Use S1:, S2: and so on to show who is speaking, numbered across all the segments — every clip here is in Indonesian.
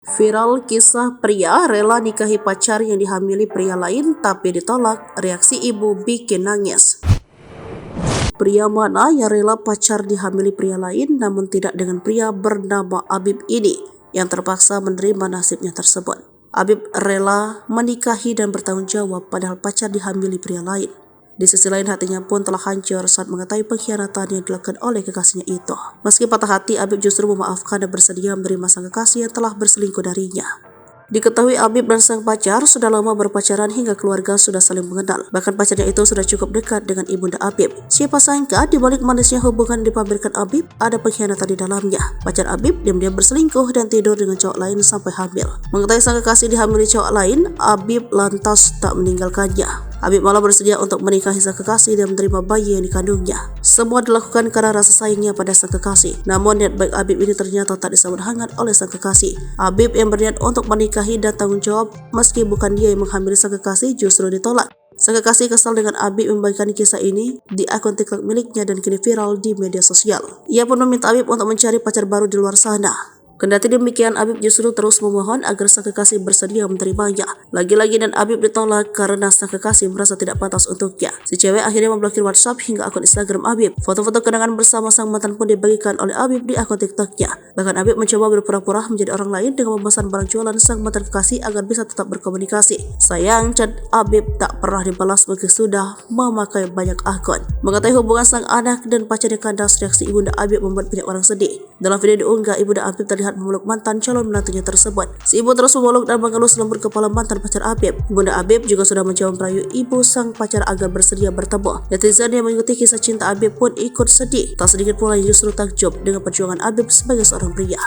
S1: Viral kisah pria rela nikahi pacar yang dihamili pria lain tapi ditolak, reaksi ibu bikin nangis. Pria mana yang rela pacar dihamili pria lain namun tidak dengan pria bernama Abib ini yang terpaksa menerima nasibnya tersebut. Abib rela menikahi dan bertanggung jawab padahal pacar dihamili pria lain. Di sisi lain hatinya pun telah hancur saat mengetahui pengkhianatan yang dilakukan oleh kekasihnya itu. Meski patah hati, Abib justru memaafkan dan bersedia menerima sang kekasih yang telah berselingkuh darinya. Diketahui Abib dan sang pacar sudah lama berpacaran hingga keluarga sudah saling mengenal. Bahkan pacarnya itu sudah cukup dekat dengan ibunda Abib. Siapa sangka di balik manisnya hubungan dipamerkan Abib ada pengkhianatan di dalamnya. Pacar Abib diam-diam berselingkuh dan tidur dengan cowok lain sampai hamil. Mengetahui sang kekasih dihamili cowok lain, Abib lantas tak meninggalkannya. Abib malah bersedia untuk menikahi sang kekasih dan menerima bayi yang dikandungnya. Semua dilakukan karena rasa sayangnya pada sang kekasih. Namun niat baik Abib ini ternyata tak disambut hangat oleh sang kekasih. Abib yang berniat untuk menikahi dan tanggung jawab meski bukan dia yang menghamili sang kekasih justru ditolak. Sang kekasih kesal dengan Abib membagikan kisah ini di akun TikTok miliknya dan kini viral di media sosial. Ia pun meminta Abib untuk mencari pacar baru di luar sana. Kendati demikian, Abib justru terus memohon agar sang kekasih bersedia menerimanya. Lagi-lagi dan Abib ditolak karena sang kekasih merasa tidak pantas untuknya. Si cewek akhirnya memblokir WhatsApp hingga akun Instagram Abib. Foto-foto kenangan bersama sang mantan pun dibagikan oleh Abib di akun TikToknya. Bahkan Abib mencoba berpura-pura menjadi orang lain dengan memesan barang jualan sang mantan kekasih agar bisa tetap berkomunikasi. Sayang, chat Abib tak pernah dibalas meski sudah memakai banyak akun. Mengetahui hubungan sang anak dan pacarnya kandas, reaksi ibunda Abib membuat banyak orang sedih. Dalam video diunggah, ibunda Abib terlihat memeluk mantan calon menantunya tersebut. Si ibu terus memeluk dan mengelus lembut kepala mantan pacar Abib. Ibunda Abib juga sudah mencoba merayu ibu sang pacar agar bersedia bertemu. Netizen yang mengikuti kisah cinta Abib pun ikut sedih. Tak sedikit pula yang justru takjub dengan perjuangan Abib sebagai seorang pria.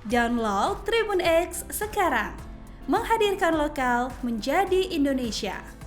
S2: Download Tribun X sekarang, menghadirkan lokal menjadi Indonesia.